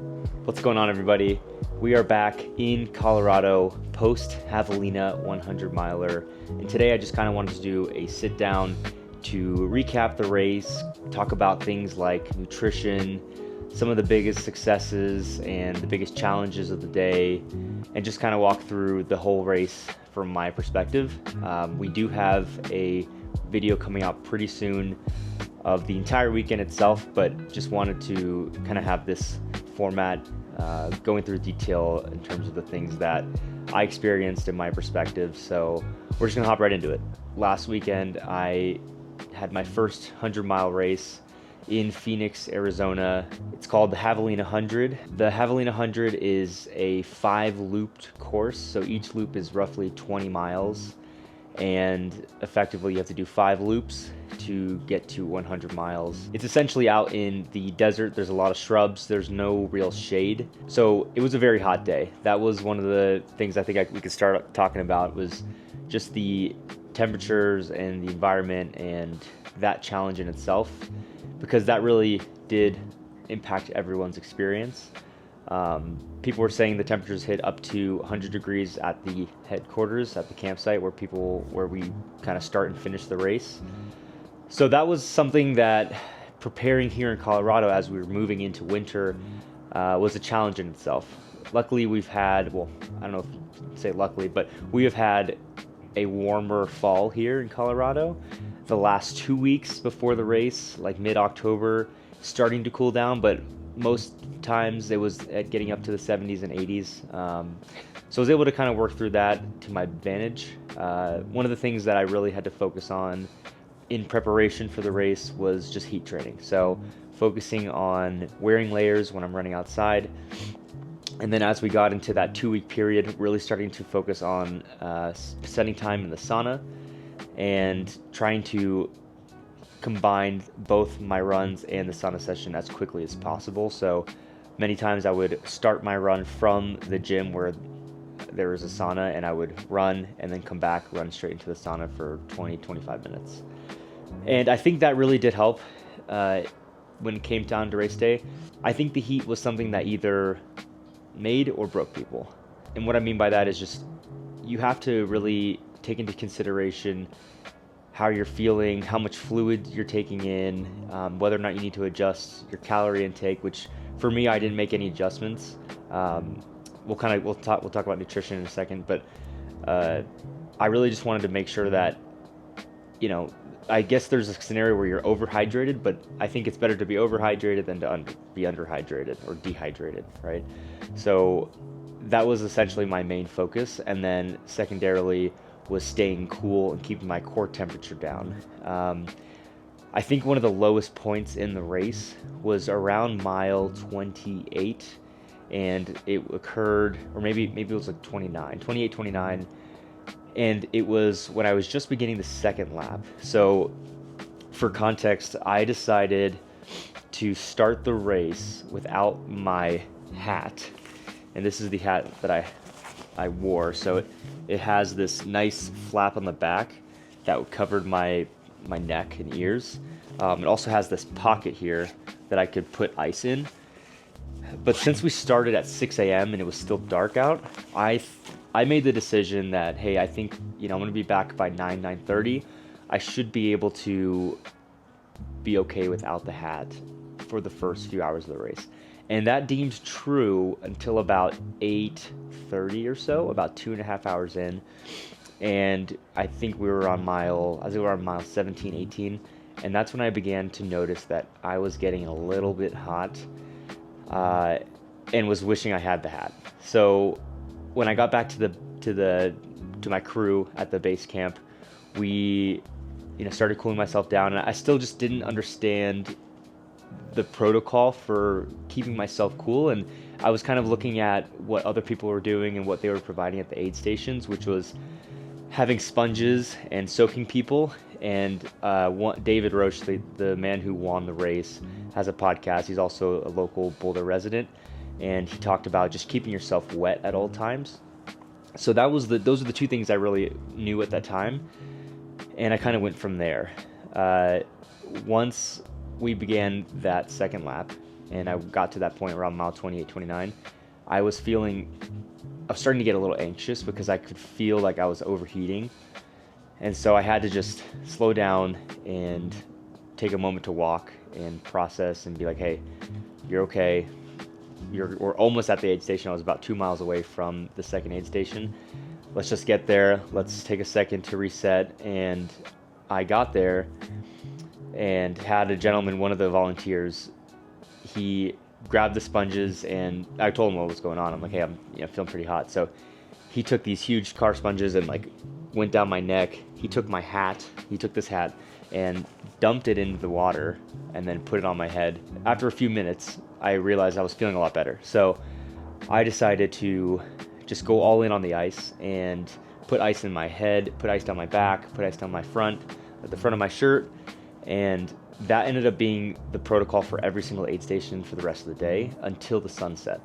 What's going on, everybody? We are back in Colorado post Javelina 100 miler, and today I just kind of wanted to do a sit down to recap the race, talk about things like nutrition, some of the biggest successes and the biggest challenges of the day, and just kind of walk through the whole race from my perspective. We do have a video coming out pretty soon of the entire weekend itself, but just wanted to kind of have this format going through detail in terms of the things that I experienced in my perspective. So we're just gonna hop right into it. Last weekend I had my first 100-mile race in Phoenix, Arizona. It's called the Javelina Jundred. The Javelina Jundred is a 5-looped course, so each loop is roughly 20 miles, and effectively you have to do 5 loops to get to 100 miles. It's essentially out in the desert. There's a lot of shrubs. There's no real shade. So it was a very hot day. That was one of the things I think we could start talking about, was just the temperatures and the environment and that challenge in itself, because that really did impact everyone's experience. People were saying the temperatures hit up to 100 degrees at the headquarters, at the campsite where we kind of start and finish the race. So that was something that, preparing here in Colorado as we were moving into winter, was a challenge in itself. Luckily we've had, well, I don't know if you say luckily, but we have had a warmer fall here in Colorado. The last 2 weeks before the race, like mid-October, starting to cool down, but most times it was getting up to the 70s and 80s. So I was able to kind of work through that to my advantage. One of the things that I really had to focus on in preparation for the race was just heat training. So focusing on wearing layers when I'm running outside. And then as we got into that 2-week period, really starting to focus on spending time in the sauna and trying to combine both my runs and the sauna session as quickly as possible. So many times I would start my run from the gym where there was a sauna, and I would run and then come back, run straight into the sauna for 20-25 minutes. And I think that really did help when it came down to race day. I think the heat was something that either made or broke people. And what I mean by that is just, you have to really take into consideration how you're feeling, how much fluid you're taking in, whether or not you need to adjust your calorie intake, which for me, I didn't make any adjustments. We'll talk about nutrition in a second, but I really just wanted to make sure that, I guess there's a scenario where you're overhydrated, but I think it's better to be overhydrated than to be underhydrated or dehydrated, right? So that was essentially my main focus. And then secondarily was staying cool and keeping my core temperature down. I think one of the lowest points in the race was around mile 28, and it occurred, or maybe it was like 28, 29, and it was when I was just beginning the second lap. So for context, I decided to start the race without my hat, and this is the hat that I wore. So it has this nice flap on the back that covered my neck and ears. It also has this pocket here that I could put ice in. But since we started at 6 a.m. and it was still dark out, I made the decision that, hey, I think I'm going to be back by 9:30. I should be able to be okay without the hat for the first few hours of the race. And that deemed true until about 8:30 or so, about 2.5 hours in. And I think we were on mile 17, 18. And that's when I began to notice that I was getting a little bit hot and was wishing I had the hat. So when I got back to my crew at the base camp, we started cooling myself down, and I still just didn't understand the protocol for keeping myself cool. And I was kind of looking at what other people were doing and what they were providing at the aid stations, which was having sponges and soaking people. And David Roche, the man who won the race, has a podcast. He's also a local Boulder resident, and he talked about just keeping yourself wet at all times. So those are the two things I really knew at that time, and I kind of went from there. Once we began that second lap, and I got to that point around mile 28, 29, I was starting to get a little anxious because I could feel like I was overheating. And so I had to just slow down and take a moment to walk and process and be like, hey, you're okay. We're almost at the aid station. I was about 2 miles away from the second aid station. Let's just get there. Let's take a second to reset. And I got there and had a gentleman, one of the volunteers, he grabbed the sponges, and I told him what was going on. I'm like, hey, I'm feeling pretty hot. So he took these huge car sponges and like went down my neck. He took my hat. He took this hat and dumped it into the water and then put it on my head. After a few minutes, I realized I was feeling a lot better. So I decided to just go all in on the ice and put ice in my head, put ice down my back, put ice down my front, at the front of my shirt. And that ended up being the protocol for every single aid station for the rest of the day until the sun set.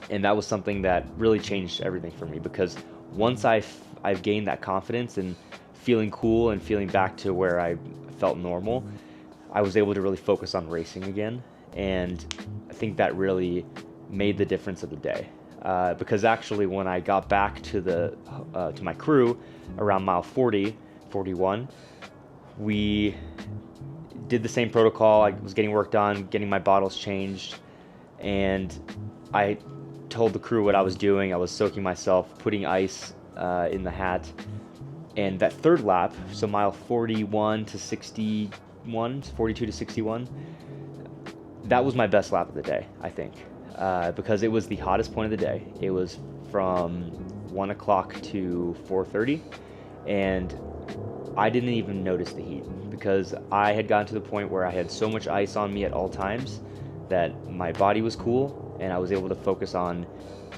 And that was something that really changed everything for me, because once I've gained that confidence and feeling cool and feeling back to where I felt normal, I was able to really focus on racing again. And I think that really made the difference of the day. Because actually when I got back to my crew around mile 40, 41, we did the same protocol. I was getting work done, getting my bottles changed, and I told the crew what I was doing. I was soaking myself, putting ice in the hat. And that third lap, so mile 41 to 61, 42 to 61, that was my best lap of the day, I think, because it was the hottest point of the day. It was from 1 o'clock to 4:30, and I didn't even notice the heat because I had gotten to the point where I had so much ice on me at all times that my body was cool, and I was able to focus on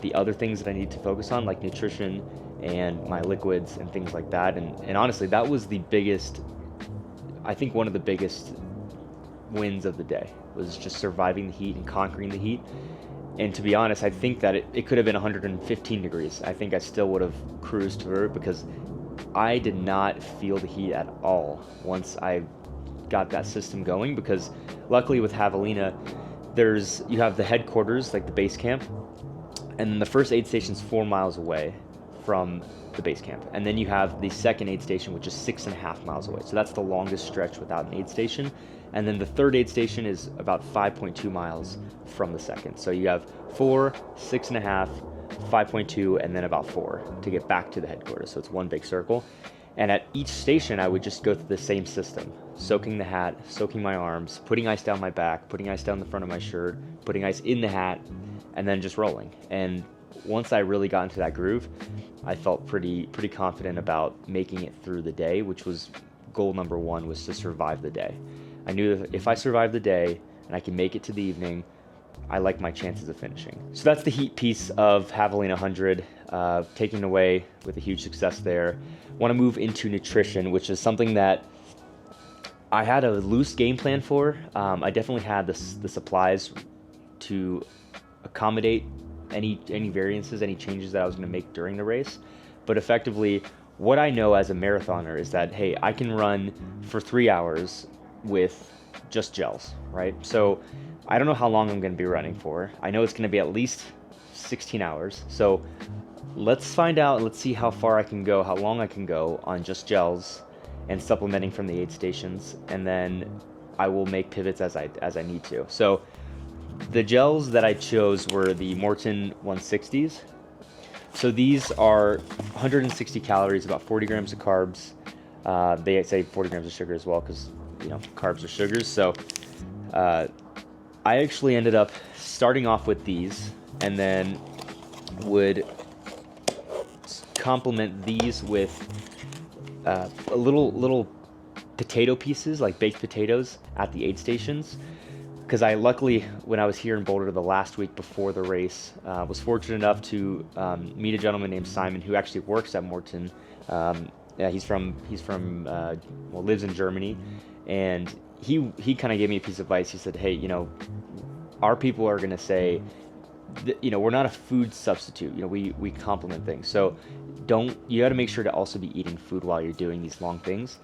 the other things that I need to focus on, like nutrition and my liquids and things like that. And honestly, that was the biggest, I think one of the biggest wins of the day, was just surviving the heat and conquering the heat. And to be honest, I think that it could have been 115 degrees. I think I still would have cruised through it because I did not feel the heat at all once I got that system going, because luckily with Javelina, you have the headquarters, like the base camp, and then the first aid station's 4 miles away from the base camp. And then you have the second aid station, which is 6.5 miles away. So that's the longest stretch without an aid station. And then the third aid station is about 5.2 miles from the second. So you have 4, 6.5, 5.2, and then about 4 to get back to the headquarters. So it's one big circle. And at each station, I would just go through the same system: soaking the hat, soaking my arms, putting ice down my back, putting ice down the front of my shirt, putting ice in the hat, and then just rolling. And once I really got into that groove, I felt pretty confident about making it through the day, which was goal number one, was to survive the day. I knew that if I survived the day and I can make it to the evening, I like my chances of finishing. So that's the heat piece of Javelina Jundred, taken away with a huge success there. Want to move into nutrition, which is something that I had a loose game plan for. I definitely had the supplies to accommodate any variances, any changes that I was going to make during the race. But effectively, what I know as a marathoner is that, hey, I can run for 3 hours with just gels, right? So I don't know how long I'm going to be running for. I know it's going to be at least 16 hours. So let's find out, let's see how far I can go, how long I can go on just gels and supplementing from the aid stations, and then I will make pivots as I need to. So the gels that I chose were the Morton 160s. So these are 160 calories, about 40 grams of carbs. They say 40 grams of sugar as well, because carbs are sugars. So I actually ended up starting off with these, and then would complement these with little potato pieces, like baked potatoes, at the aid stations. Because I luckily, when I was here in Boulder the last week before the race, was fortunate enough to meet a gentleman named Simon who actually works at Morton. Lives in Germany, and he kind of gave me a piece of advice. He said, hey, our people are going to say, we're not a food substitute. We complement things. So you got to make sure to also be eating food while you're doing these long things.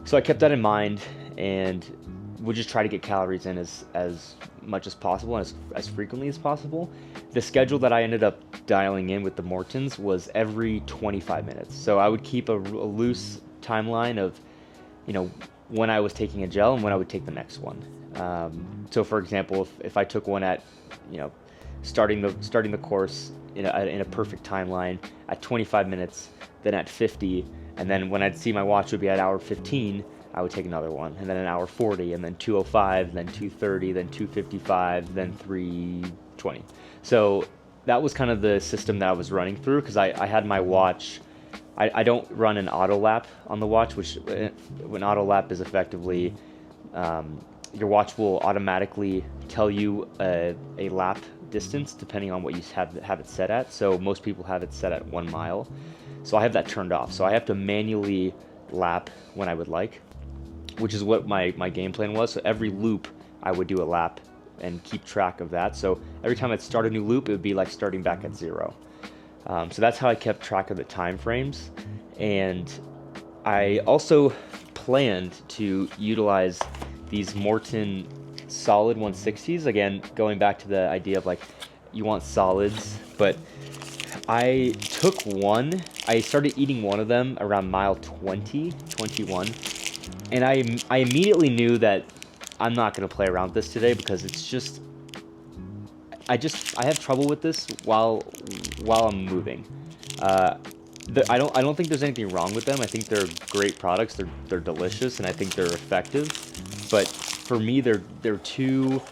So I kept that in mind, and would just try to get calories in as much as possible and as frequently as possible. The schedule that I ended up dialing in with the Mortons was every 25 minutes. So I would keep a loose timeline of, you know, when I was taking a gel and when I would take the next one. So for example, if I took one at, you know, starting the course in a perfect timeline at 25 minutes, then at 50, and then when I'd see my watch would be at hour 15, I would take another one, and then an hour 40, and then 205, then 230, then 255, then 320. So that was kind of the system that I was running through, because I had my watch. I don't run an auto lap on the watch, which an auto lap is effectively your watch will automatically tell you a lap distance depending on what you have it set at. So most people have it set at 1 mile. So I have that turned off. So I have to manually lap when I would like, which is what my game plan was. So every loop I would do a lap and keep track of that. So every time I'd start a new loop, it would be like starting back at 0. So that's how I kept track of the time frames. And I also planned to utilize these Morton solid 160s. Again, going back to the idea of like, you want solids, but I took one. I started eating one of them around mile 20, 21. And I immediately knew that I'm not going to play around with this today, because it's just, I have trouble with this while I'm moving. I don't think there's anything wrong with them. I think they're great products. They're delicious, and I think they're effective. But for me, they're too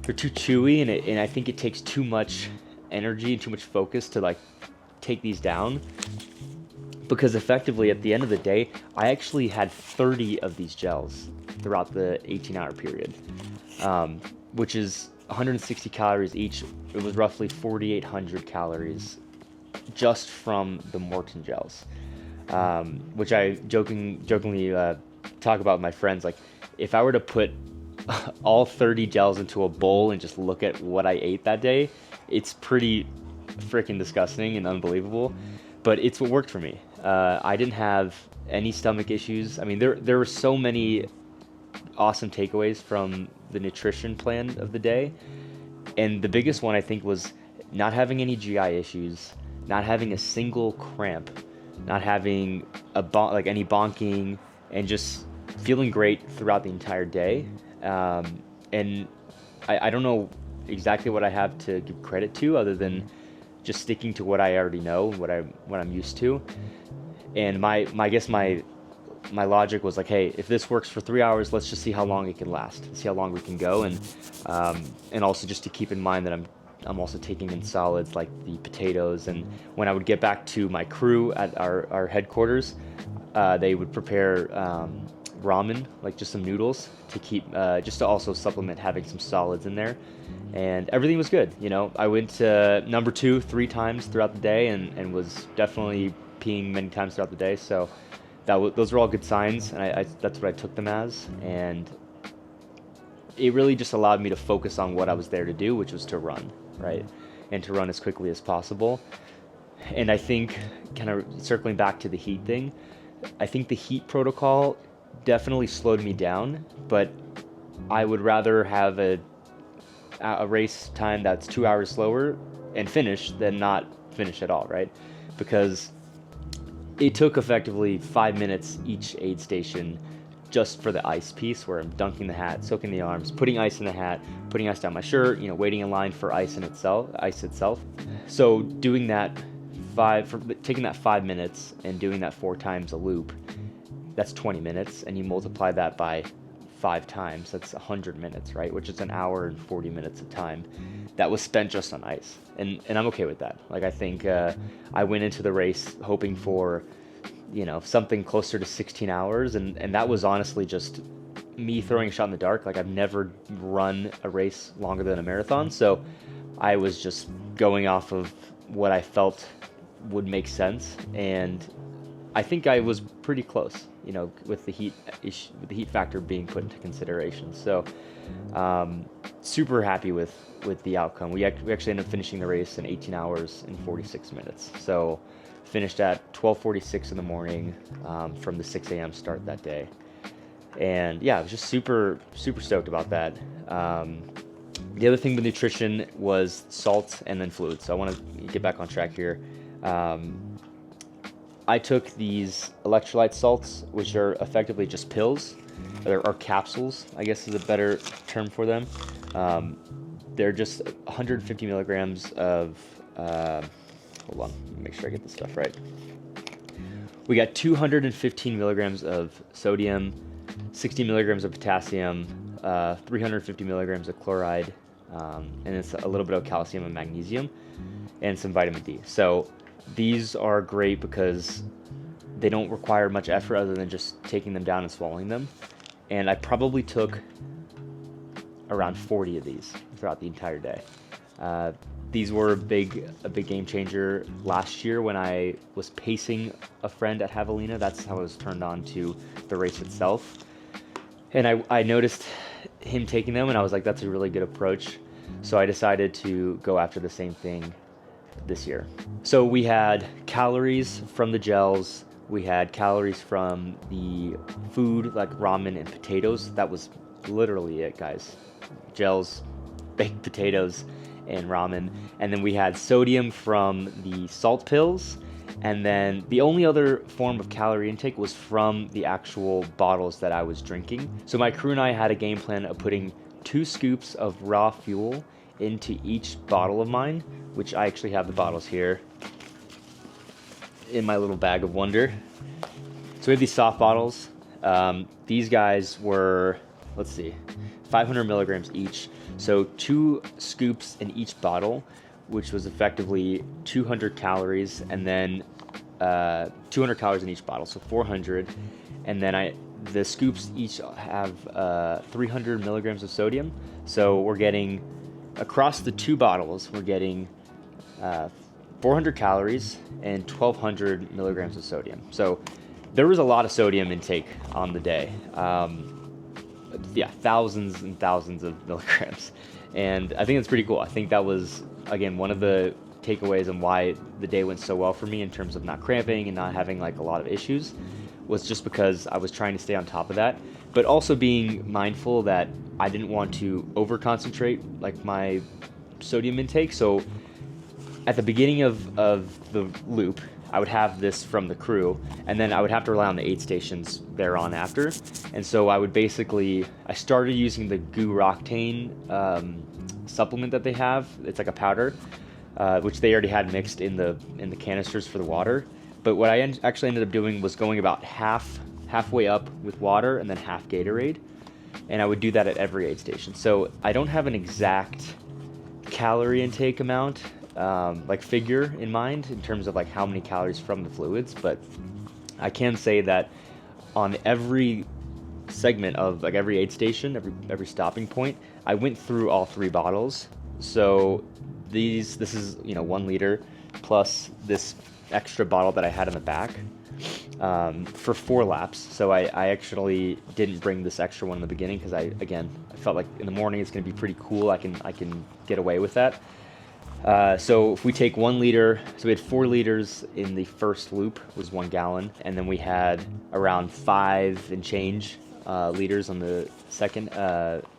chewy, and I think it takes too much energy and too much focus to like take these down. Because effectively, at the end of the day, I actually had 30 of these gels throughout the 18-hour period, which is 160 calories each. It was roughly 4,800 calories just from the Morton gels, which I jokingly talk about with my friends. Like, if I were to put all 30 gels into a bowl and just look at what I ate that day, it's pretty freaking disgusting and unbelievable. But it's what worked for me. I didn't have any stomach issues. I mean, there were so many awesome takeaways from the nutrition plan of the day. And the biggest one, I think, was not having any GI issues, not having a single cramp, not having any bonking, and just feeling great throughout the entire day. And I don't know exactly what I have to give credit to, other than just sticking to what I already know, what I'm used to. And my logic was like, hey, if this works for 3 hours, let's just see how long it can last, see how long we can go, and also just to keep in mind that I'm also taking in solids like the potatoes. And when I would get back to my crew at our headquarters, they would prepare ramen, like just some noodles to keep, just to also supplement having some solids in there. And everything was good. You know, I went to number 2 3 times throughout the day, and was definitely peeing many times throughout the day. So those were all good signs, and that's what I took them as. And it really just allowed me to focus on what I was there to do, which was to run, right? And to run as quickly as possible. And I think, kind of circling back to the heat thing, I think the heat protocol definitely slowed me down, but I would rather have a race time that's 2 hours slower and finish than not finish at all, right? Because it took effectively 5 minutes each aid station just for the ice piece, where I'm dunking the hat, soaking the arms, putting ice in the hat, putting ice down my shirt, you know, waiting in line for ice itself. So doing that taking that 5 minutes and doing that 4 times a loop, that's 20 minutes, and you multiply that by 5 times, that's 100 minutes, right? Which is an hour and 40 minutes of time that was spent just on ice. And I'm okay with that. Like, I think I went into the race hoping for, you know, something closer to 16 hours. And that was honestly just me throwing a shot in the dark. Like, I've never run a race longer than a marathon. So I was just going off of what I felt would make sense. And I think I was pretty close, you know, with the heat issue, with the heat factor being put into consideration. So super happy with the outcome. We actually ended up finishing the race in 18 hours and 46 minutes. So finished at 12:46 in the morning from the 6 a.m. start that day. And yeah, I was just super stoked about that. The other thing with nutrition was salt and then fluids. So I want to get back on track here. I took these electrolyte salts, which are effectively just pills, or capsules, I guess is a better term for them. They're just 150 milligrams of, hold on, let me make sure I get this stuff right. We got 215 milligrams of sodium, 60 milligrams of potassium, 350 milligrams of chloride, and it's a little bit of calcium and magnesium, and some vitamin D. So these are great because they don't require much effort other than just taking them down and swallowing them. And I probably took around 40 of these throughout the entire day. These were a big game changer last year when I was pacing a friend at Javelina. That's how I was turned on to the race itself. And I noticed him taking them, and I was like, that's a really good approach. So I decided to go after the same thing this year. So we had calories from the gels, we had calories from the food like ramen and potatoes. That was literally it, guys. Gels, baked potatoes, and ramen. And then we had sodium from the salt pills, and then the only other form of calorie intake was from the actual bottles that I was drinking. So my crew and I had a game plan of putting 2 scoops of raw fuel into each bottle of mine, which I actually have the bottles here in my little bag of wonder. So we have these soft bottles. These guys were, let's see, 500 milligrams each. So 2 scoops in each bottle, which was effectively 200 calories, and then 200 calories in each bottle, so 400. And then the scoops each have 300 milligrams of sodium. So we're getting, across the 2 bottles, we're getting 400 calories and 1,200 milligrams of sodium. So there was a lot of sodium intake on the day. Yeah, thousands and thousands of milligrams. And I think that's pretty cool. I think that was, again, one of the takeaways and why the day went so well for me in terms of not cramping and not having like a lot of issues, was just because I was trying to stay on top of that, but also being mindful that I didn't want to over concentrate like my sodium intake. So at the beginning of the loop, I would have this from the crew, and then I would have to rely on the aid stations thereon after. And so I would I started using the Goo Roctane supplement that they have. It's like a powder, which they already had mixed in the canisters for the water. But what I actually ended up doing was going about halfway up with water and then half Gatorade, and I would do that at every aid station. So I don't have an exact calorie intake amount, like figure in mind in terms of like how many calories from the fluids, but I can say that on every segment of like every aid station, every stopping point, I went through all 3 bottles. So this is 1 liter plus this extra bottle that I had in the back for 4 laps. So I actually didn't bring this extra one in the beginning because I felt like in the morning it's going to be pretty cool. I can get away with that. So if we take 1 liter, so we had 4 liters in the first loop, was 1 gallon, and then we had around 5 and change liters on the second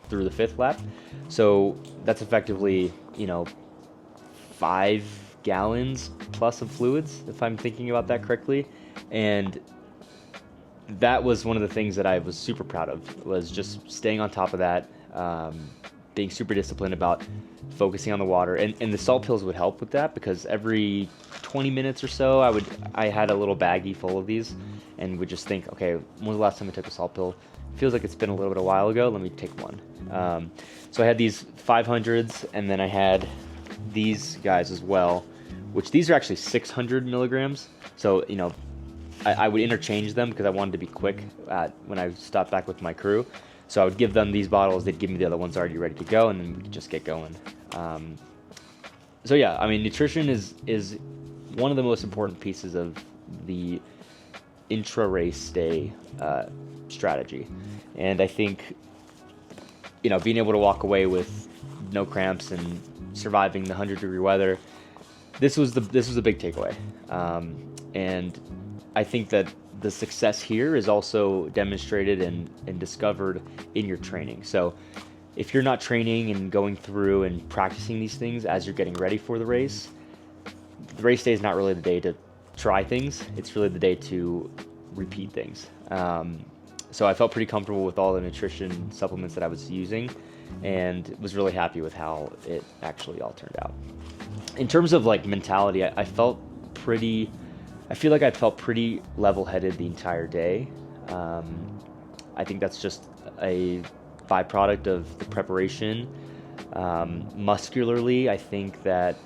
through the 5th lap. So that's effectively 5 gallons plus of fluids, if I'm thinking about that correctly. And that was one of the things that I was super proud of, was just staying on top of that, being super disciplined about focusing on the water. And the salt pills would help with that, because every 20 minutes or so I had a little baggie full of these and would just think, okay, when was the last time I took a salt pill? Feels like it's been a little bit a while ago, let me take one. So I had these 500s, and then I had these guys as well, which these are actually 600 milligrams. So I would interchange them because I wanted to be quick when I stopped back with my crew. So I would give them these bottles, they'd give me the other ones already ready to go, and then we could just get going. So yeah, I mean, nutrition is one of the most important pieces of the intra-race day strategy. And I think, being able to walk away with no cramps and surviving the 100-degree weather, this was a big takeaway. And I think that the success here is also demonstrated and discovered in your training. So if you're not training and going through and practicing these things as you're getting ready for the race day is not really the day to try things. It's really the day to repeat things. So I felt pretty comfortable with all the nutrition supplements that I was using, and was really happy with how it actually all turned out. In terms of like mentality, I feel like I felt pretty level-headed the entire day. I think that's just a byproduct of the preparation. Muscularly, I think that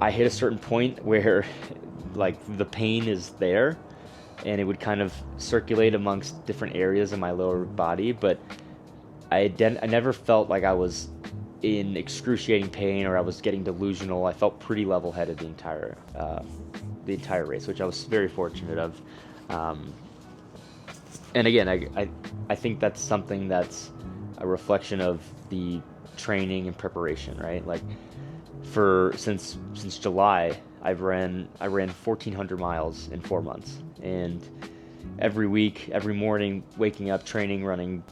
I hit a certain point where like the pain is there, and it would kind of circulate amongst different areas of my lower body, but I never felt like I was in excruciating pain or I was getting delusional. I felt pretty level-headed the entire race, which I was very fortunate of. And again, I think that's something that's a reflection of the training and preparation, right? Like since July, I ran 1,400 miles in 4 months, and every week, every morning, waking up, training, running,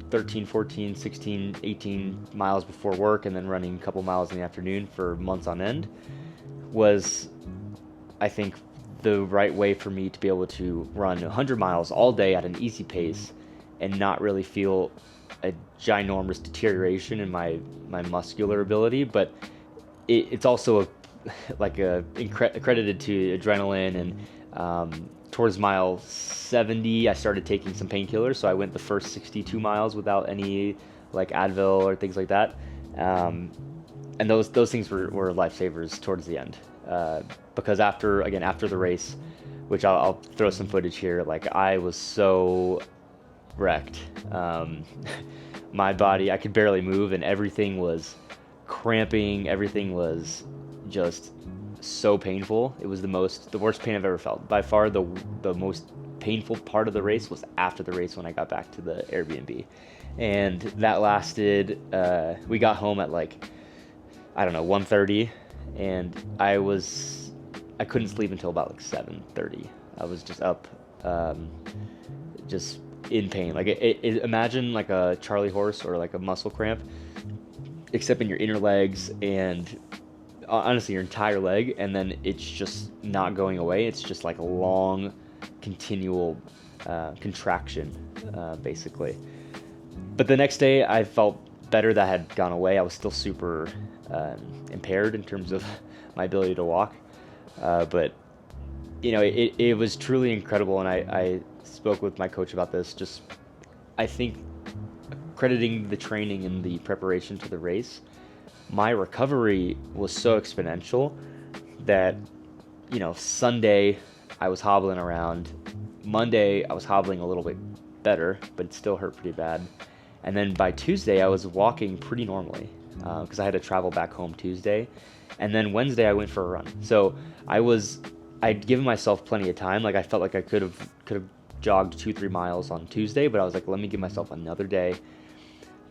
13, 14, 16, 18 miles before work, and then running a couple miles in the afternoon for months on end was, I think, the right way for me to be able to run 100 miles all day at an easy pace and not really feel a ginormous deterioration in my muscular ability. But it's also accredited to adrenaline, and towards mile 70 I started taking some painkillers, so I went the first 62 miles without any like Advil or things like that, and those things were lifesavers towards the end, because after the race, which I'll throw some footage here, like I was so wrecked. My body, I could barely move, and everything was cramping, everything was just so painful. It was the worst pain I've ever felt. By far the most painful part of the race was after the race, when I got back to the Airbnb. And that lasted, we got home at 1:30, and I couldn't sleep until about 7:30. I was just up, just in pain. Like imagine like a Charlie horse or like a muscle cramp, except in your inner legs and honestly your entire leg, and then it's just not going away. It's just like a long continual contraction, basically. But the next day I felt better. That had gone away. I was still super impaired in terms of my ability to walk, but it was truly incredible. And I spoke with my coach about this. Just, I think, crediting the training and the preparation to the race, my recovery was so exponential that, Sunday I was hobbling around. Monday I was hobbling a little bit better, but it still hurt pretty bad. And then by Tuesday I was walking pretty normally, because I had to travel back home Tuesday. And then Wednesday I went for a run. So I'd given myself plenty of time. Like I felt like I could have jogged 2-3 miles on Tuesday, but I was like, let me give myself another day.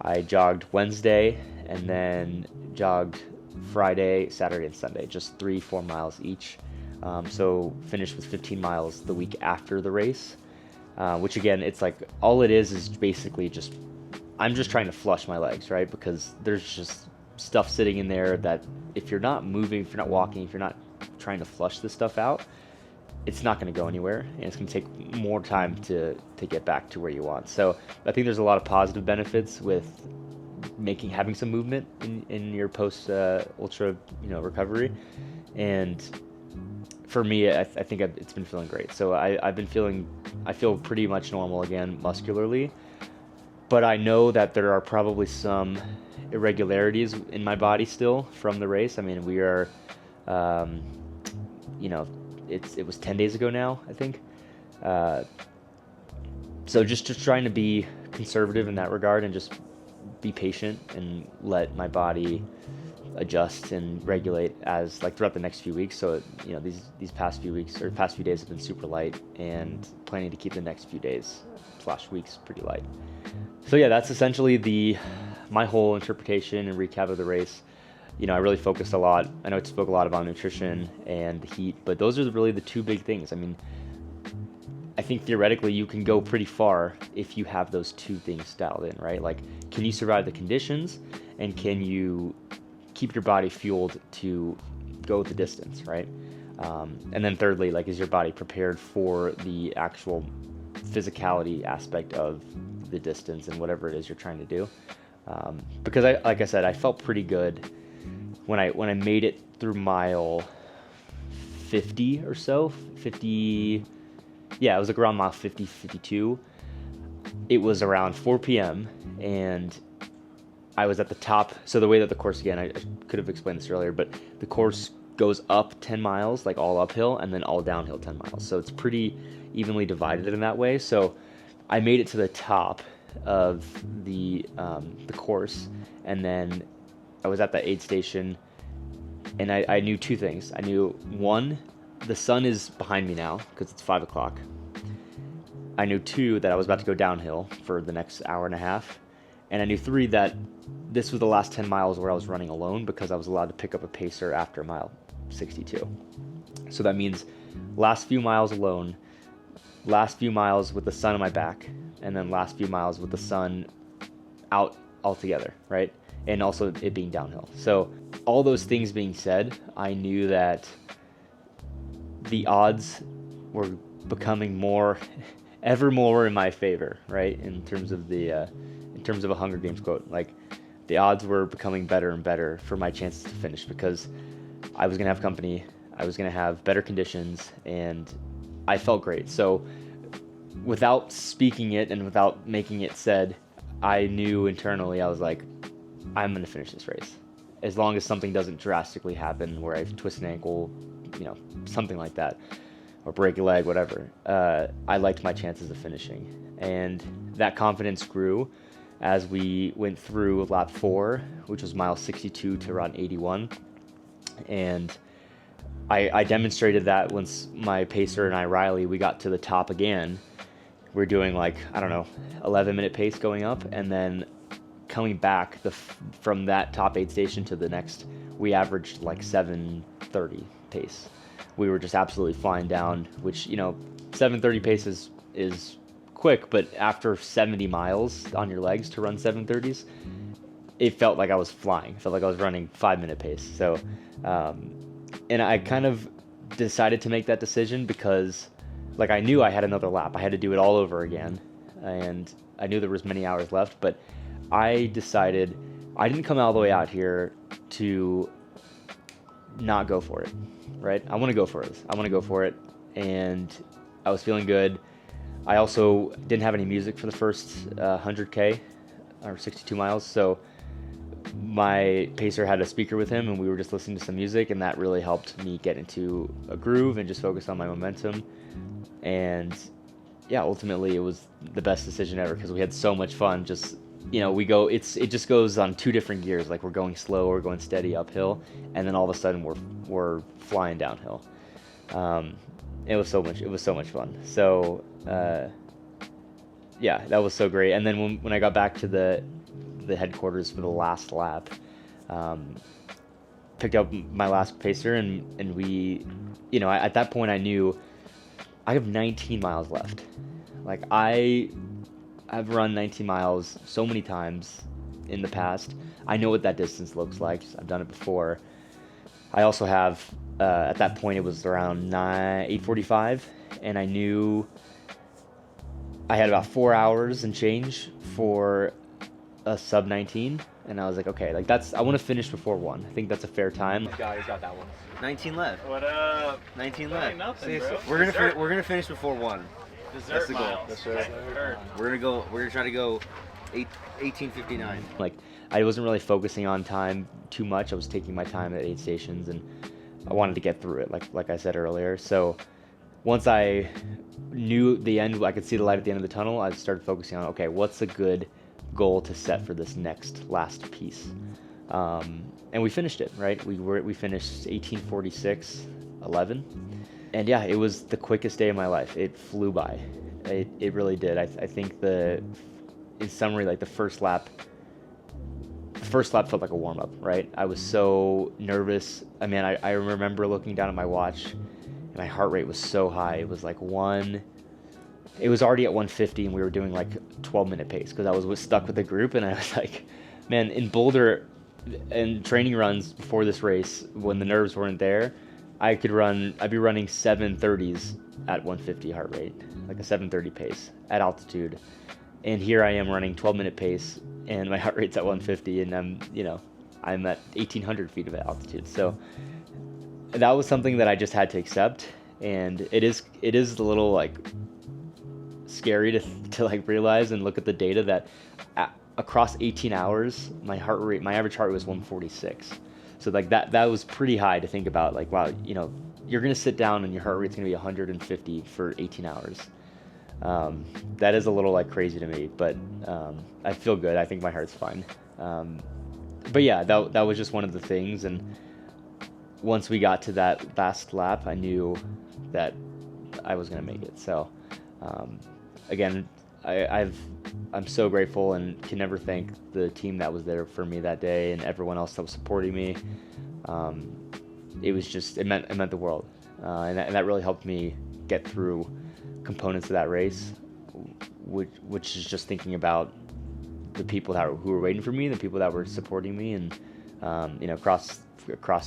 I jogged Wednesday and then jogged Friday, Saturday, and Sunday, just 3-4 miles each. So finished with 15 miles the week after the race, which again, it's like all it is basically just, I'm just trying to flush my legs, right? Because there's just stuff sitting in there that if you're not moving, if you're not walking, if you're not trying to flush this stuff out, it's not going to go anywhere, and it's going to take more time to get back to where you want. So I think there's a lot of positive benefits with having some movement in your post ultra recovery. And for me, I think it's been feeling great. So I feel pretty much normal again muscularly, but I know that there are probably some irregularities in my body still from the race. I mean, we are, it was 10 days ago now, I think. So just trying to be conservative in that regard and just be patient and let my body adjust and regulate as throughout the next few weeks. So these past few weeks or past few days have been super light, and planning to keep the next few days / weeks pretty light. So yeah, that's essentially my whole interpretation and recap of the race. I really focused a lot. I know I spoke a lot about nutrition and the heat, but those are really the two big things. I mean, I think theoretically you can go pretty far if you have those two things dialed in, right? Like, can you survive the conditions, and can you keep your body fueled to go the distance, right? And then thirdly, like, is your body prepared for the actual physicality aspect of the distance and whatever it is you're trying to do? Because like I said, I felt pretty good when I made it through mile 50 or so, 50. Yeah, it was like around mile 50, 52. It was around 4 p.m. and I was at the top. So the way that the course, again, I could have explained this earlier, but the course goes up 10 miles, like all uphill, and then all downhill 10 miles. So it's pretty evenly divided in that way. So I made it to the top of the course, and then I was at the aid station, and I knew two things. I knew, one, the sun is behind me now because it's 5 o'clock. I knew, two, that I was about to go downhill for the next hour and a half. And I knew, three, that this was the last 10 miles where I was running alone because I was allowed to pick up a pacer after mile 62. So that means last few miles alone, last few miles with the sun on my back, and then last few miles with the sun out altogether, right? And also it being downhill. So all those things being said, I knew that the odds were becoming ever more in my favor, right? In terms of a Hunger Games quote, like, the odds were becoming better and better for my chances to finish because I was gonna have company, I was gonna have better conditions, and I felt great. So without speaking it and without making it said, I knew internally, I was like, I'm gonna finish this race. As long as something doesn't drastically happen where I twist an ankle, something like that, or break a leg, whatever, I liked my chances of finishing. And that confidence grew as we went through lap 4, which was mile 62 to around 81. And I demonstrated that once my pacer and I, Riley, we got to the top again. We're doing, like, I don't know, 11-minute pace going up, and then coming back from that top aid station to the next, we averaged like 7:30 pace. We were just absolutely flying down, which, 7:30 pace is quick, but after 70 miles on your legs to run 7:30s, it felt like I was flying. It felt like I was running 5-minute pace. So, and I kind of decided to make that decision because, like, I knew I had another lap. I had to do it all over again, and I knew there was many hours left, but I decided I didn't come all the way out here to not go for it, right? I want to go for it. I want to go for it, and I was feeling good. I also didn't have any music for the first 100K or 62 miles, so my pacer had a speaker with him, and we were just listening to some music, and that really helped me get into a groove and just focus on my momentum. And yeah, ultimately it was the best decision ever because we had so much fun. Just, it just goes on two different gears. Like, we're going slow, we're going steady uphill, and then all of a sudden we're flying downhill. It was so much fun. So yeah, that was so great. And then when I got back to the headquarters for the last lap, picked up my last pacer, and we, at that point I knew I have 19 miles left. Like, I've run 19 miles so many times in the past. I know what that distance looks like. I've done it before. I also have, at that point, it was around 8:45, and I knew I had about 4 hours and change for a sub 19, and I was like, okay, like, I want to finish before 1. I think that's a fair time. Guys got that one. 19 left. What up? 19 left. Nothing, bro. We're gonna finish before 1. Dessert That's the goal. miles. Dessert. We're gonna try to go 18:59. Like, I wasn't really focusing on time too much. I was taking my time at aid stations, and I wanted to get through it, like I said earlier. So once I knew the end, I could see the light at the end of the tunnel, I started focusing on, okay, what's a good goal to set for this last piece? And we finished it, right? We finished 18:46.11. And yeah, it was the quickest day of my life. It flew by. It really did. I think in summary, like, the first lap felt like a warm-up, right? I was so nervous. I mean, I remember looking down at my watch, and my heart rate was so high. It was like 1 it was already at 150 and we were doing like 12-minute pace because I was stuck with the group, and I was like, man, in Boulder and training runs before this race, when the nerves weren't there, I'd be running 730s at 150 heart rate, like a 730 pace at altitude. And here I am running 12-minute pace and my heart rate's at 150, and I'm at 1800 feet of altitude. So that was something that I just had to accept. And it is a little like scary to like realize and look at the data that across 18 hours, my average heart rate was 146. So like that was pretty high to think about. Like, wow, you're gonna sit down and your heart rate's gonna be 150 for 18 hours. That is a little like crazy to me, but I feel good. I think my heart's fine. But yeah, that was just one of the things. And once we got to that last lap, I knew that I was gonna make it. So again, I'm so grateful and can never thank the team that was there for me that day and everyone else that was supporting me. It meant the world, and that really helped me get through components of that race, which is just thinking about the people who were waiting for me, the people that were supporting me, and across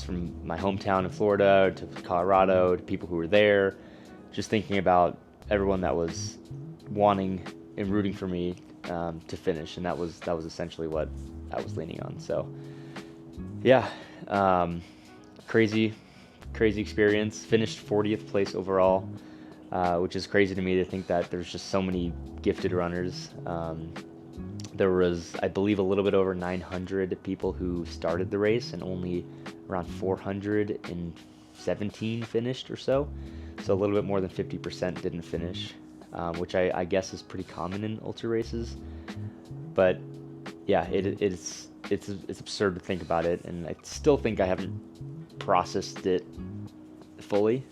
from my hometown in Florida to Colorado, to people who were there, just thinking about everyone that was wanting and rooting for me to finish, and that was essentially what I was leaning on. So yeah, crazy experience. Finished 40th place overall, which is crazy to me to think that there's just so many gifted runners. There was, I believe, a little bit over 900 people who started the race, and only around 417 finished or so. So a little bit more than 50% didn't finish, which I guess is pretty common in ultra races. But yeah, it's absurd to think about it, and I still think I haven't processed it fully.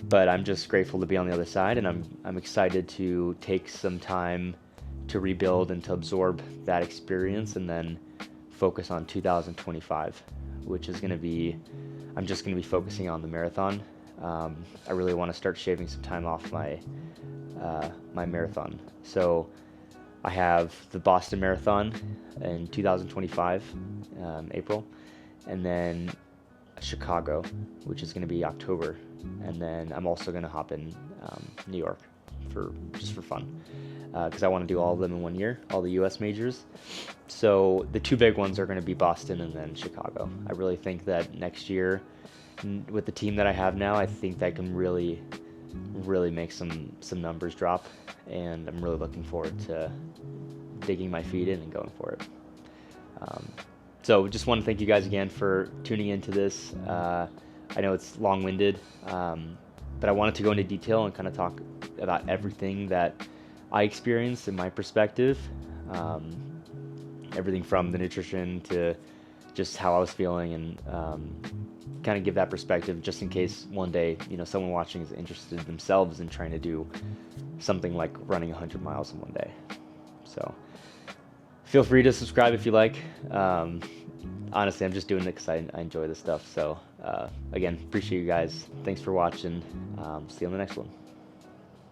But I'm just grateful to be on the other side, and I'm excited to take some time to rebuild and to absorb that experience, and then focus on 2025, which is going to be, I'm just going to be focusing on the marathon. I really want to start shaving some time off my marathon. So I have the Boston Marathon in 2025, April, and then Chicago, which is going to be October. And then I'm also going to hop in New York just for fun, because I want to do all of them in 1 year, all the U.S. majors. So the two big ones are going to be Boston and then Chicago. I really think that next year, with the team that I have now, I think that I can really make some numbers drop, and I'm really looking forward to digging my feet in and going for it. So just want to thank you guys again for tuning into this. I know it's long-winded, but I wanted to go into detail and kind of talk about everything that I experienced in my perspective. Everything from the nutrition to just how I was feeling, and kind of give that perspective just in case one day, someone watching is interested themselves in trying to do something like running 100 miles in one day. So feel free to subscribe if you like. Honestly, I'm just doing it because I enjoy this stuff. So again, appreciate you guys. Thanks for watching. See you on the next one.